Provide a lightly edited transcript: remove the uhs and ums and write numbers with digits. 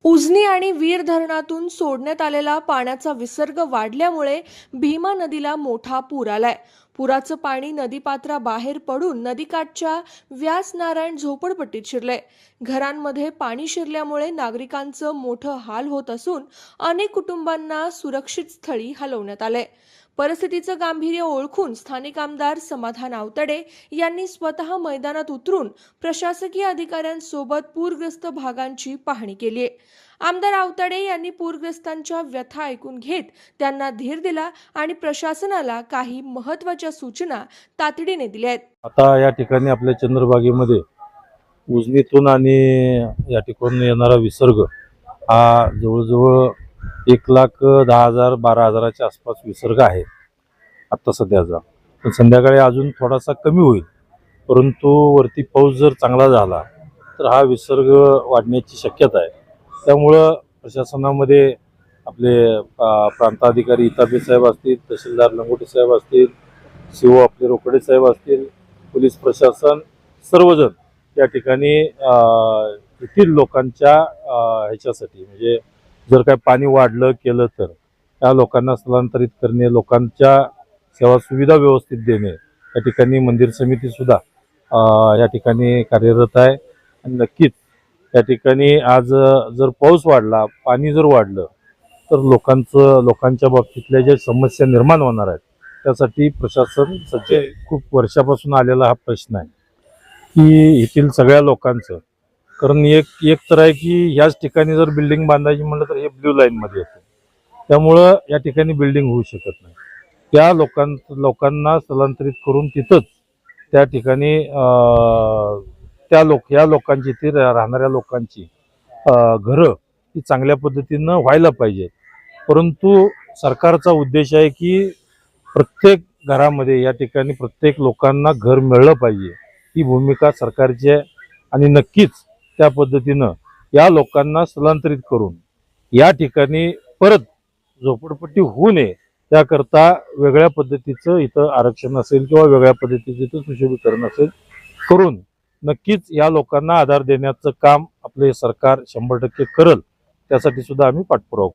उजनी आणि वीर धरणातून सोडण्यात आलेला पाण्याचा विसर्ग वाढल्यामुळे भीमा नदीला मोठा पूर आलाय। पुराचं पाणी नदीपात्राबाहेर पडून नदीकाठच्या व्यासनारायण झोपडपट्टीत शिरले। घरांमध्ये पाणी शिरल्यामुळे नागरिकांचं मोठं हाल होत असून अनेक कुटुंबांना सुरक्षित स्थळी हलवण्यात आले। परिस्थितीचं गांभीर्य ओळखून स्थानिक आमदार समाधान आवताडे यांनी स्वतः मैदानात उतरून प्रशासकीय अधिकाऱ्यांसोबत पूरग्रस्त भागांची पाहणी केली। आमदार आवताडे यांनी पूरग्रस्तांच्या व्यथा ऐकून घेत त्यांना धीर दिला आणि प्रशासनाला काही महत्त्वाच्या सूचना तातडीने दिल्या आहेत। आता या ठिकाणी आपल्या चंद्रभागेमध्ये उजनीतून आणि या ठिकाणी येणारा विसर्ग हा जवळजवळ 1,10,000 12,000च्या आसपास विसर्ग आहे आता सध्याचा। पण संध्याकाळी अजून थोडासा कमी होईल, परंतु वरती पाऊस जर चांगला झाला तर हा विसर्ग वाढण्याची शक्यता आहे। त्यामुळं प्रशासनामध्ये आपले प्रांताधिकारी इतापे साहेब असतील, तहसीलदार लंगोटे साहेब असतील, सीओ आपले रोकडे साहेब असतील, पोलीस प्रशासन सर्वजण या ठिकाणी येथील लोकांच्या ह्याच्यासाठी म्हणजे जर काय पाणी वाढलं केलं तर त्या लोकांना स्थलांतरित करणे, लोकांच्या सेवा सुविधा व्यवस्थित देणे, या ठिकाणी मंदिर समिती सुद्धा या ठिकाणी कार्यरत आहे। आणि नक्कीच या ठिकाणी आज जर पाऊस वाढला, पाणी जर वाढलं तर लोकांच्या बाबतीतल्या ज्या समस्या निर्माण होणार आहेत त्यासाठी प्रशासन सज्ज आहे। खूप वर्षापासून आलेला हा प्रश्न आहे की येथील सगळ्या लोकांचं, कारण एक तर आहे की याच ठिकाणी जर बिल्डिंग बांधायची म्हटलं तर हे ब्ल्यू लाईनमध्ये येतं, त्यामुळं या ठिकाणी बिल्डिंग होऊ शकत नाही। त्या लोकांना स्थलांतरित करून तिथंच त्या ठिकाणी या लोकांची ती राहणाऱ्या लोकांची घरं ही चांगल्या पद्धतीनं व्हायला पाहिजेत। परंतु सरकारचा उद्देश आहे की प्रत्येक घरामध्ये या ठिकाणी प्रत्येक लोकांना घर मिळलं पाहिजे, ही भूमिका सरकारची आहे। आणि नक्कीच त्या पद्धतीनं या लोकांना स्थलांतरित करून या ठिकाणी परत झोपडपट्टी होऊ नये त्याकरता वेगळ्या पद्धतीचं इथं आरक्षण असेल किंवा वेगळ्या पद्धतीचं इथं सुशोभीकरण असेल करून नक्कीच या लोकांना आधार देण्याचं काम आपले सरकार 100% करेल, त्यासाठी सुद्धा आम्ही पाठपुरावा